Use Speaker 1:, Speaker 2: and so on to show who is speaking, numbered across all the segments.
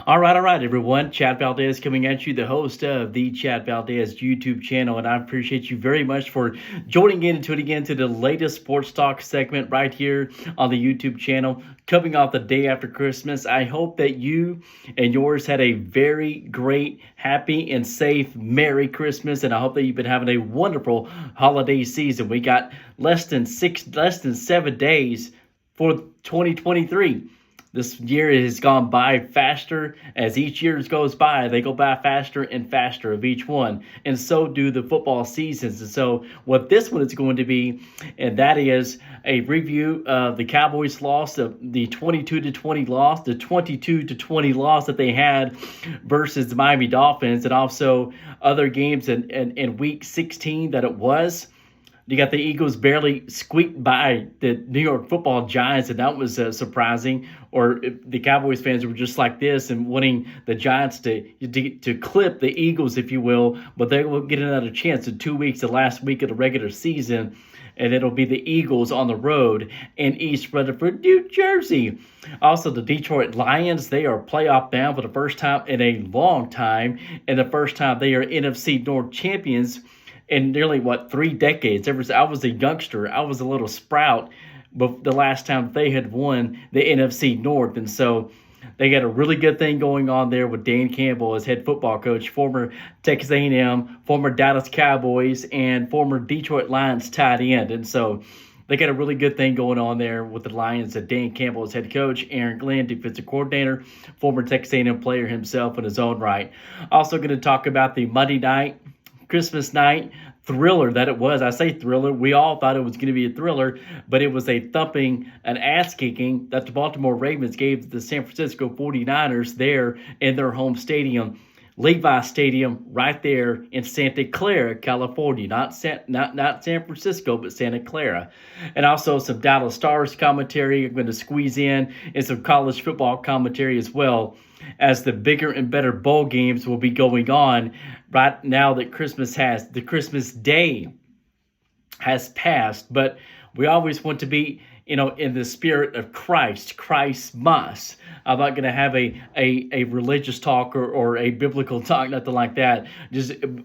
Speaker 1: All right, everyone. Chad Valdez coming at you, the host of the Chad Valdez YouTube channel, and I appreciate you very much for joining in and tuning in to the latest sports talk segment right here on the YouTube channel, coming off the day after Christmas. I hope that you and yours had a very great, happy, and safe Merry Christmas, and I hope that you've been having a wonderful holiday season. We got less than 7 days for 2023. This year has gone by faster. As each year goes by, they go by faster and faster of each one. And so do the football seasons. And so what this one is going to be, and that is a review of the Cowboys loss, of the 22-20 loss, the 22-20 loss that they had versus the Miami Dolphins, and also other games in week 16 that it was. You got the Eagles barely squeaked by the New York Football Giants, and that was surprising. Or the Cowboys fans were just like this and wanting the Giants to clip the Eagles, if you will, but they will get another chance in 2 weeks, the last week of the regular season, and it'll be the Eagles on the road in East Rutherford, New Jersey. Also, the Detroit Lions, they are playoff bound for the first time in a long time, and the first time they are NFC North Champions in nearly, 3 decades. I was a youngster. I was a little sprout but the last time they had won the NFC North. And so they got a really good thing going on there with Dan Campbell as head football coach, former Texas A&M, former Dallas Cowboys, and former Detroit Lions tight end. And so they got a really good thing going on there with the Lions. That Dan Campbell is head coach, Aaron Glenn, defensive coordinator, former Texas A&M player himself in his own right. Also going to talk about the Monday night, Christmas night thriller that it was. I say thriller. We all thought it was going to be a thriller, but it was a thumping, an ass-kicking that the Baltimore Ravens gave the San Francisco 49ers there in their home stadium, Levi Stadium, right there in Santa Clara, California. Not San Francisco, but Santa Clara. And also some Dallas Stars commentary I'm going to squeeze in, and some college football commentary as well, as the bigger and better bowl games will be going on right now that the Christmas day has passed. But we always want to be, in the spirit of Christmas. I'm not going to have a religious talk or a biblical talk, nothing like that.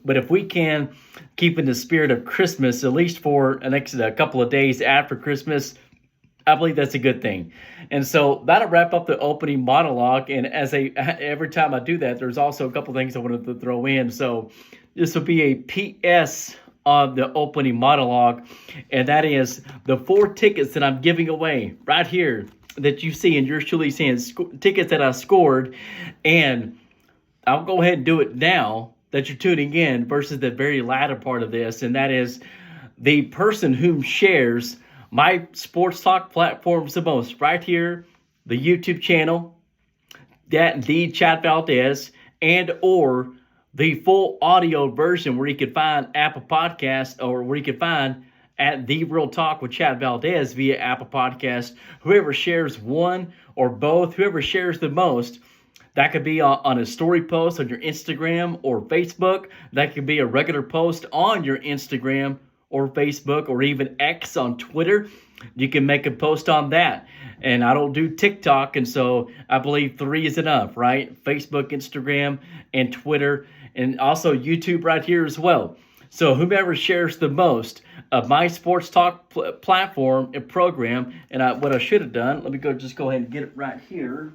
Speaker 1: But if we can keep in the spirit of Christmas, at least for a couple of days after Christmas, I believe that's a good thing. And so that'll wrap up the opening monologue. And every time I do that, there's also a couple things I wanted to throw in. So this will be a PS on the opening monologue, and that is the 4 tickets that I'm giving away right here that you see in yours truly saying tickets that I scored. And I'll go ahead and do it now that you're tuning in versus the very latter part of this, and that is the person whom shares my sports talk platforms the most right here, the YouTube channel, that the Chad Valdez, and or the full audio version where you can find Apple Podcasts, or where you can find at The Real Talk with Chad Valdez via Apple Podcasts. Whoever shares one or both, whoever shares the most, that could be on a story post on your Instagram or Facebook. That could be a regular post on your Instagram or Facebook, or even X on Twitter. You can make a post on that. And I don't do TikTok, and so I believe 3 is enough, right? Facebook, Instagram, and Twitter, and also YouTube right here as well. So whomever shares the most of my sports talk platform and program, and what I should have done, let me go ahead and get it right here.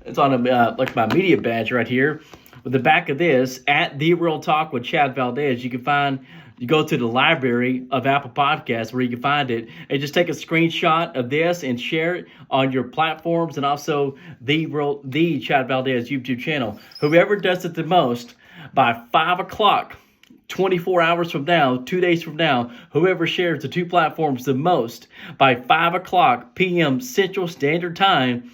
Speaker 1: It's on like my media badge right here. With the back of this, at The Real Talk with Chad Valdez, you go to the library of Apple Podcasts where you can find it, and just take a screenshot of this and share it on your platforms, and also the Chad Valdez YouTube channel. Whoever does it the most by 5 o'clock, 24 hours from now, 2 days from now, whoever shares the 2 platforms the most by 5 o'clock p.m. Central Standard Time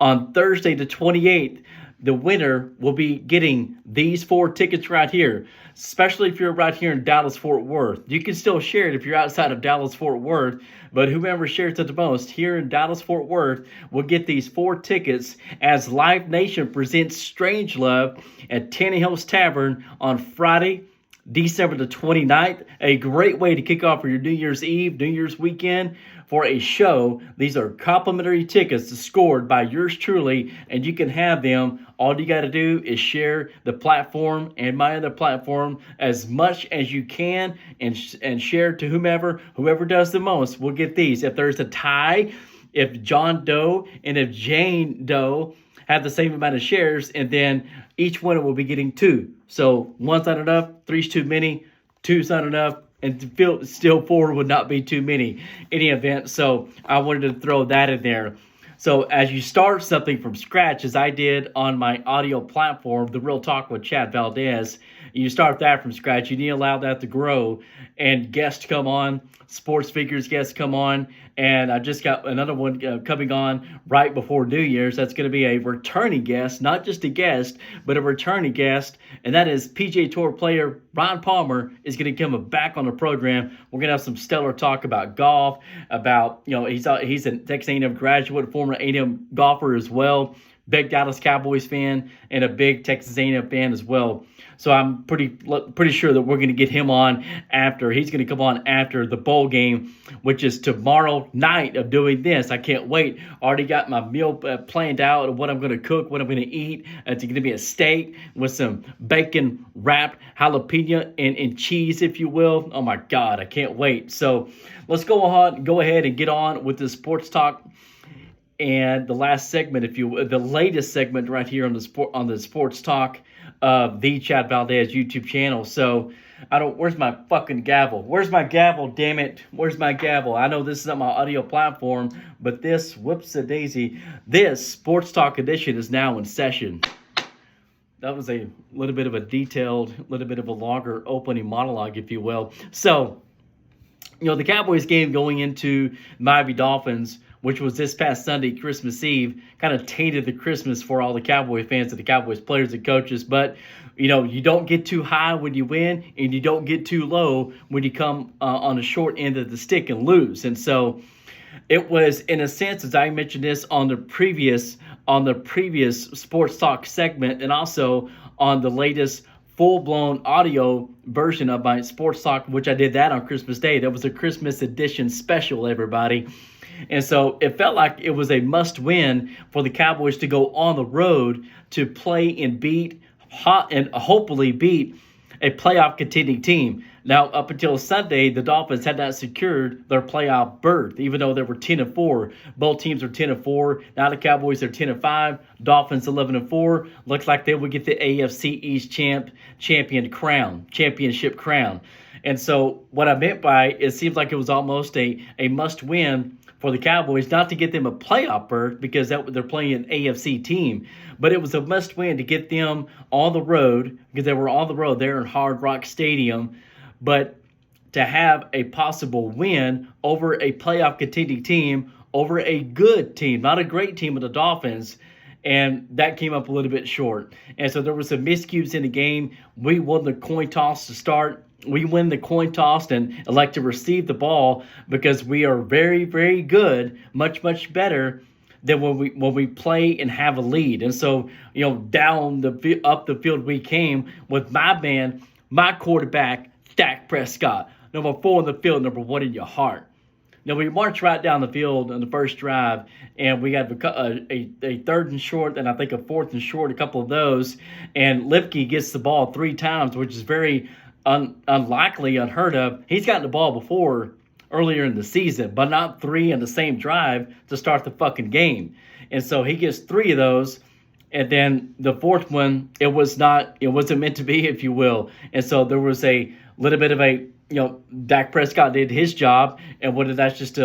Speaker 1: on Thursday the 28th, the winner will be getting these 4 tickets right here, especially if you're right here in Dallas-Fort Worth. You can still share it if you're outside of Dallas-Fort Worth, but whoever shares it the most here in Dallas-Fort Worth will get these 4 tickets as Live Nation presents Strangelove at Tannehill's Tavern on Friday, December the 29th, a great way to kick off for your New Year's Eve, New Year's weekend for a show. These are complimentary tickets scored by yours truly, and you can have them. All you got to do is share the platform and my other platform as much as you can, and share to whoever does the most will get these. If there's a tie, if John Doe and if Jane Doe have the same amount of shares, and then each winner will be getting 2. So 1's not enough, 3's too many, 2's not enough, and still 4 would not be too many any event. So I wanted to throw that in there. So as you start something from scratch, as I did on my audio platform, The Real Talk with Chad Valdez, you start that from scratch. You need to allow that to grow, and guests come on, sports figures guests come on, and I just got another one coming on right before New Year's. That's going to be a returning guest, not just a guest, but a returning guest, and that is PGA Tour player Ron Palmer is going to come back on the program. We're going to have some stellar talk about golf, about, he's a Texas A&M graduate, former A&M golfer as well, big Dallas Cowboys fan, and a big Texas A&M fan as well. So I'm pretty sure that we're going to get him on after. He's going to come on after the bowl game, which is tomorrow night of doing this. I can't wait. Already got my meal planned out of what I'm going to cook, what I'm going to eat. It's going to be a steak with some bacon wrapped jalapeno and cheese, if you will. Oh my God, I can't wait. So let's go ahead and get on with the sports talk. And the last segment, the latest segment right here on the sports talk of the Chad Valdez YouTube channel. So where's my fucking gavel? Where's my gavel, damn it? Where's my gavel? I know this is not my audio platform, but this, whoops-a-daisy, this sports talk edition is now in session. That was a little bit of a longer opening monologue, if you will. So, the Cowboys game going into Miami Dolphins, which was this past Sunday, Christmas Eve, kind of tainted the Christmas for all the Cowboy fans and the Cowboys players and coaches. But, you don't get too high when you win, and you don't get too low when you come on the short end of the stick and lose. And so it was, in a sense, as I mentioned this on the previous sports talk segment, and also on the latest full-blown audio version of my sports talk, which I did that on Christmas Day. That was a Christmas edition special, everybody. And so it felt like it was a must-win for the Cowboys to go on the road to play and hopefully beat a playoff contending team. Now, up until Sunday, the Dolphins had not secured their playoff berth, even though they were 10-4. Both teams are 10-4. Now the Cowboys are 10-5. Dolphins 11-4. Looks like they will get the AFC East championship crown. And so what I meant by it seems like it was almost a must-win for the Cowboys, not to get them a playoff berth because they're playing an AFC team, but it was a must-win to get them on the road because they were on the road there in Hard Rock Stadium, but to have a possible win over a playoff contending team, over a good team, not a great team of the Dolphins, and that came up a little bit short. And so there were some miscues in the game. We won the coin toss to start. We win the coin toss and elect to receive the ball because we are very, very good, much, much better than when we play and have a lead. And so, up the field we came with my quarterback, Dak Prescott, number 4 in the field, number 1 in your heart. Now, we marched right down the field on the first drive, and we got a 3rd and short, and I think a 4th and short, a couple of those, and Lipke gets the ball 3 times, which is very unlikely, unheard of. He's gotten the ball before earlier in the season, but not 3 in the same drive to start the fucking game. And so he gets 3 of those, and then the 4th one, it wasn't meant to be, if you will. And so there was a little bit of Dak Prescott did his job, and that's just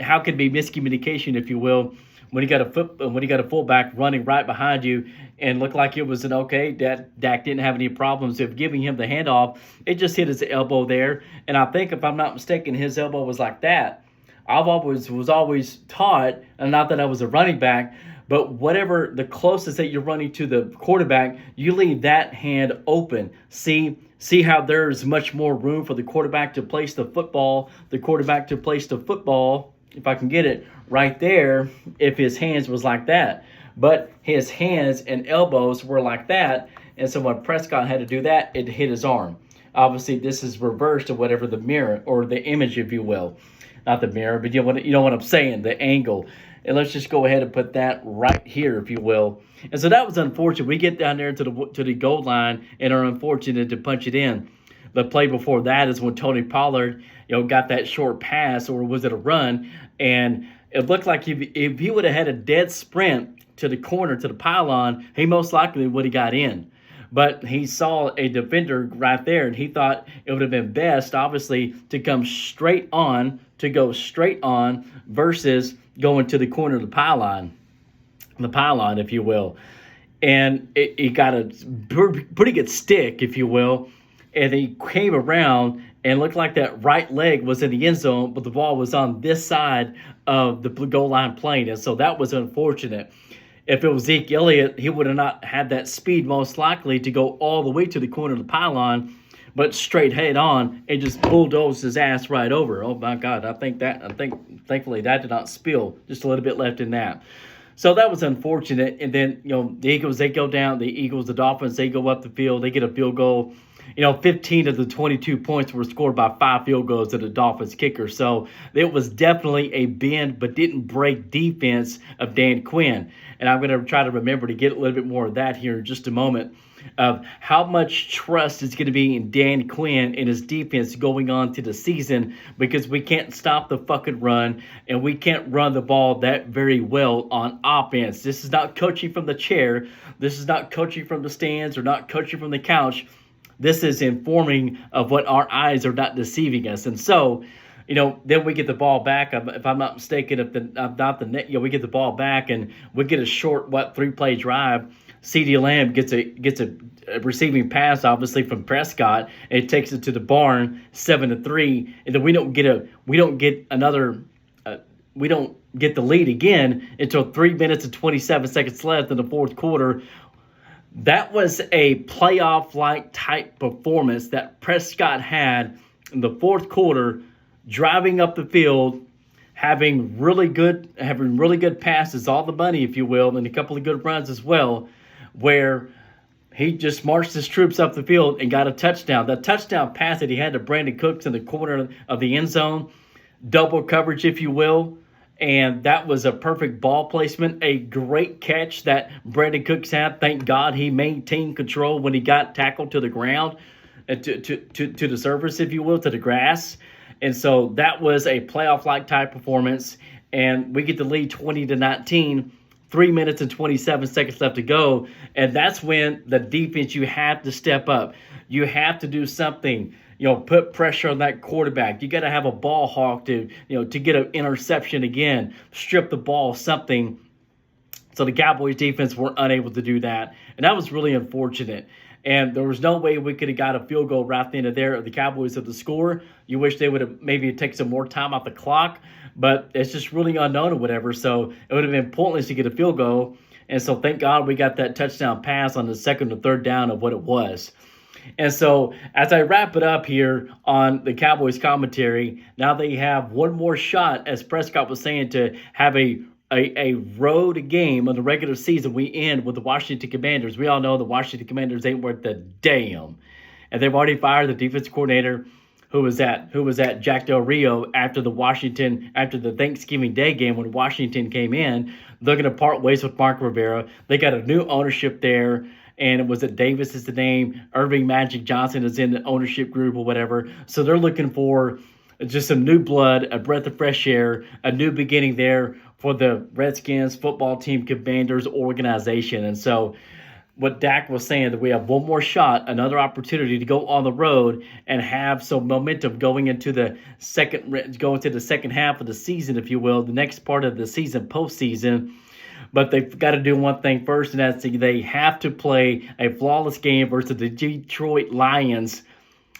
Speaker 1: how can be miscommunication, if you will, when you got a fullback running right behind you and looked like it was an okay. Dak didn't have any problems of giving him the handoff. It just hit his elbow there, and I think if I'm not mistaken, his elbow was like that. I was always taught, and not that I was a running back, but whatever the closest that you're running to the quarterback, you leave that hand open. See how there's much more room for the quarterback to place the football. If I can get it right there, if his hands was like that. But his hands and elbows were like that, and so when Prescott had to do that, it hit his arm. Obviously, this is reversed or whatever, the mirror or the image, if you will. Not the mirror, but you know what I'm saying, the angle. And let's just go ahead and put that right here, if you will. And so that was unfortunate. We get down there to the goal line and are unfortunate to punch it in. The play before that is when Tony Pollard, got that short pass, or was it a run? And it looked like if he would have had a dead sprint to the corner, to the pylon, he most likely would have got in. But he saw a defender right there, and he thought it would have been best, obviously, to go straight on versus going to the corner of the pylon, if you will. And he got a pretty good stick, if you will, and he came around and looked like that right leg was in the end zone, but the ball was on this side of the goal line plane, and so that was unfortunate. If it was Zeke Elliott, he would have not had that speed, most likely, to go all the way to the corner of the pylon, but straight head on and just bulldozed his ass right over. Oh my God! Thankfully that did not spill. Just a little bit left in that. So that was unfortunate. And then the Eagles, they go down. The Dolphins, they go up the field. They get a field goal. 15 of the 22 points were scored by 5 field goals to the Dolphins kicker. So it was definitely a bend but didn't break defense of Dan Quinn. And I'm going to try to remember to get a little bit more of that here in just a moment, of how much trust is going to be in Dan Quinn and his defense going on to the season, because we can't stop the fucking run and we can't run the ball that very well on offense. This is not coaching from the chair. This is not coaching from the stands or not coaching from the couch. This is informing of what our eyes are not deceiving us. And so, then we get the ball back. If I'm not mistaken, we get the ball back and we get a short, 3-play drive. CeeDee Lamb gets a receiving pass, obviously, from Prescott, and it takes it to the barn, 7-3. And then we don't get the lead again until 3 minutes and 27 seconds left in the fourth quarter. That was a playoff-like type performance that Prescott had in the fourth quarter, driving up the field, having really good passes, all the money, if you will, and a couple of good runs as well, where he just marched his troops up the field and got a touchdown. The touchdown pass that he had to Brandon Cooks in the corner of the end zone, double coverage, if you will. And that was a perfect ball placement, a great catch that Brandon Cooks had. Thank God he maintained control when he got tackled to the ground, to the surface, if you will, to the grass. And so that was a playoff-like type performance. And we get the lead 20-19, 3 minutes and 27 seconds left to go. And that's when the defense, you have to step up. You have to do something. Put pressure on that quarterback. You got to have a ball hawk to get an interception again, strip the ball, something. So the Cowboys defense were unable to do that. And that was really unfortunate. And there was no way we could have got a field goal right then and there. The Cowboys had the score. You wish they would have maybe take some more time off the clock, but it's just really unknown or whatever. So it would have been pointless to get a field goal. And so thank God we got that touchdown pass on the second or third down of what it was. And so as I wrap it up here on the Cowboys commentary, now they have one more shot, as Prescott was saying, to have a road game on the regular season. We end with the Washington Commanders. We all know the Washington Commanders ain't worth the damn. And they've already fired the defensive coordinator who was at Jack Del Rio after the Thanksgiving Day game when Washington came in. They're going to part ways with Mark Rivera. They got a new ownership there. And it was that Davis is the name. Irving Magic Johnson is in the ownership group or whatever. So they're looking for just some new blood, a breath of fresh air, a new beginning there for the Redskins football team Commanders organization. And so what Dak was saying, that we have one more shot, another opportunity to go on the road and have some momentum going into the second half of the season, if you will, the next part of the season, postseason. But they've got to do one thing first, and that's they have to play a flawless game versus the Detroit Lions,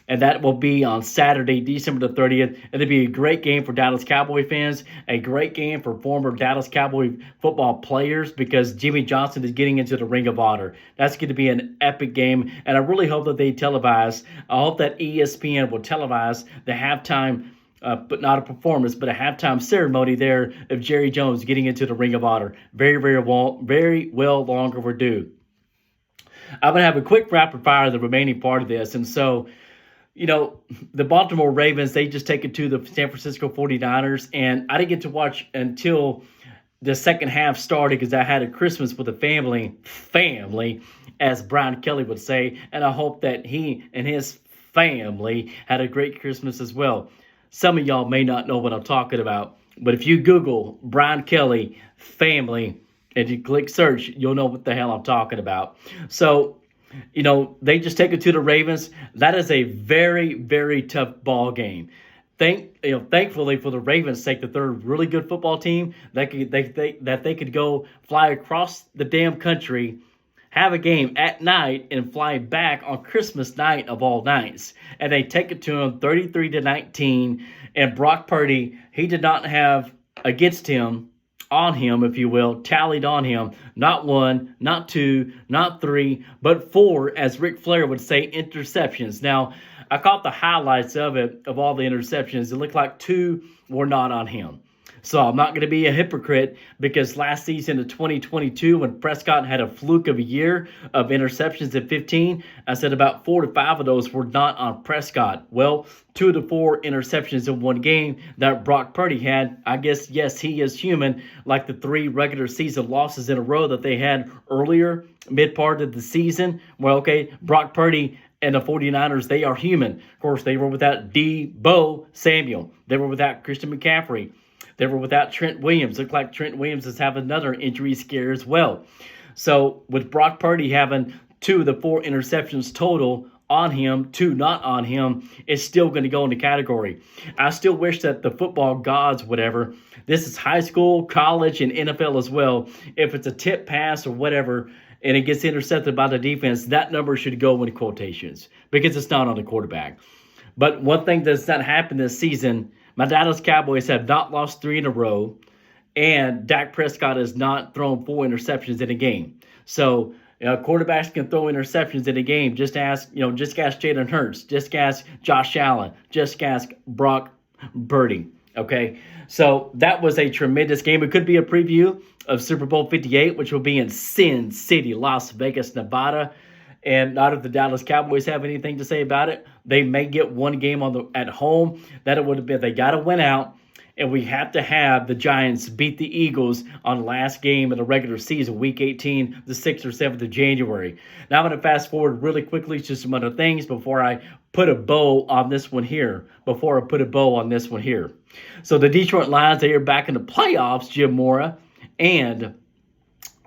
Speaker 1: and that will be on Saturday, December the 30th. It'll be a great game for Dallas Cowboy fans, a great game for former Dallas Cowboy football players, because Jimmy Johnson is getting into the Ring of Honor. That's going to be an epic game, and I really hope that they televise. I hope that ESPN will televise the halftime but not a performance, but a halftime ceremony there of Jerry Jones getting into the Ring of Honor. Very, very well long overdue. I'm going to have a quick rapid fire of the remaining part of this. And so, the Baltimore Ravens, they just take it to the San Francisco 49ers, and I didn't get to watch until the second half started because I had a Christmas with the family, as Brian Kelly would say, and I hope that he and his family had a great Christmas as well. Some of y'all may not know what I'm talking about, but if you Google Brian Kelly family and you click search, you'll know what the hell I'm talking about. So, they just take it to the Ravens. That is a very, very tough ball game. Thankfully for the Ravens' sake, that they're a really good football team, that they could go fly across the damn country, have a game at night, and fly back on Christmas night of all nights. And they take it to them 33-19. And Brock Purdy, he did not have against him, on him, if you will, tallied on him, not one, not two, not three, but four, as Ric Flair would say, interceptions. Now, I caught the highlights of all the interceptions. It looked like two were not on him. So I'm not going to be a hypocrite, because last season of 2022, when Prescott had a fluke of a year of interceptions at 15, I said about 4 to 5 of those were not on Prescott. Well, 2 to 4 interceptions in one game that Brock Purdy had. I guess, yes, he is human, like the 3 regular season losses in a row that they had earlier, mid part of the season. Well, okay, Brock Purdy and the 49ers, they are human. Of course, they were without Deebo Samuel. They were without Christian McCaffrey. They were without Trent Williams. Looked like Trent Williams is having another injury scare as well. So with Brock Purdy having 2 of the 4 interceptions total on him, 2 not on him, it's still going to go in the category. I still wish that the football gods, whatever, this is high school, college, and NFL as well, if it's a tip pass or whatever, and it gets intercepted by the defense, that number should go in quotations, because it's not on the quarterback. But one thing that's not happened this season, my Dallas Cowboys have not lost 3 in a row, and Dak Prescott has not thrown 4 interceptions in a game. So, quarterbacks can throw interceptions in a game. Just ask Jalen Hurts. Just ask Josh Allen. Just ask Brock Purdy. Okay, so that was a tremendous game. It could be a preview of Super Bowl 58, which will be in Sin City, Las Vegas, Nevada. And not if the Dallas Cowboys have anything to say about it. They may get one game at home. That it would have been. They got to win out. And we have to have the Giants beat the Eagles on last game of the regular season, Week 18, the 6th or 7th of January. Now I'm going to fast forward really quickly to some other things before I put a bow on this one here. So the Detroit Lions, they are back in the playoffs, Jim Mora, and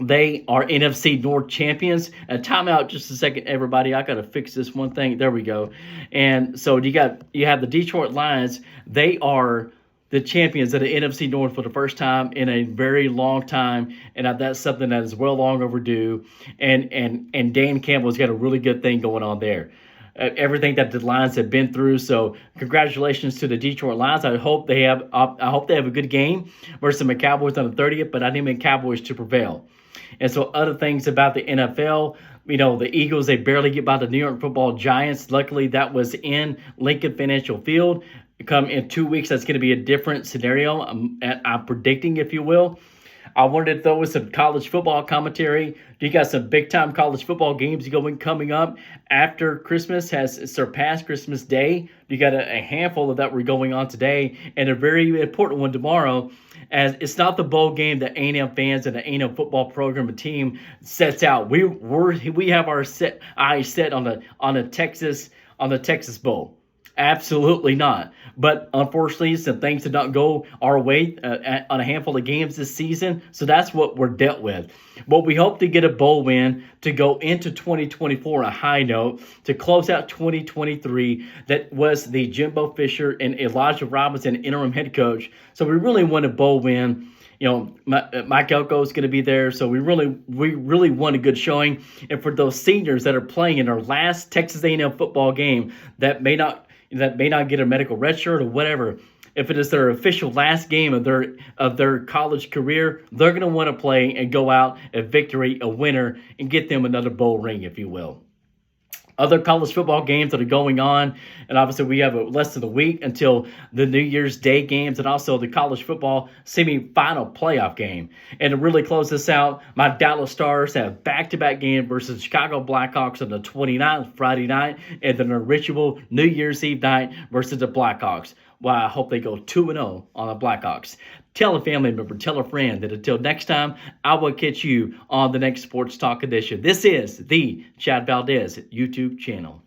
Speaker 1: they are NFC North Champions. And time out just a second, everybody. I got to fix this one thing. There we go. And so you have the Detroit Lions. They are the champions of the NFC North for the first time in a very long time, and that's something that is well long overdue. And Dan Campbell's got a really good thing going on there. Everything that the Lions have been through. So congratulations to the Detroit Lions. I hope they have a good game versus the Cowboys on the 30th, but I need the Cowboys to prevail. And so other things about the NFL, the Eagles, they barely get by the New York Football Giants. Luckily, that was in Lincoln Financial Field. Come in 2 weeks, that's going to be a different scenario. I'm predicting, if you will. I wanted to throw with some college football commentary. You got some big-time college football games coming up after Christmas has surpassed Christmas Day. You got a handful of that we're going on today, and a very important one tomorrow. As it's not the bowl game that A&M fans and the A&M football program and team sets out. We have our eyes set on the Texas Bowl. Absolutely not. But unfortunately, some things did not go our way on a handful of games this season. So that's what we're dealt with. But we hope to get a bowl win to go into 2024 on a high note, to close out 2023. That was the Jimbo Fisher and Elijah Robinson interim head coach. So we really want a bowl win. Mike Elko is going to be there, so we really want a good showing. And for those seniors that are playing in their last Texas A&M football game that may not get a medical red shirt or whatever, if it is their official last game of their college career, they're going to want to play and go out a victory, a winner, and get them another bowl ring, if you will. other college football games that are going on. And obviously, we have less than a week until the New Year's Day games and also the college football semifinal playoff game. And to really close this out, my Dallas Stars have back-to-back game versus the Chicago Blackhawks on the 29th, Friday night, and then a ritual New Year's Eve night versus the Blackhawks. Well, I hope they go 2-0 on the Blackhawks. Tell a family member, tell a friend that until next time, I will catch you on the next Sports Talk edition. This is the Chad Valdez YouTube channel.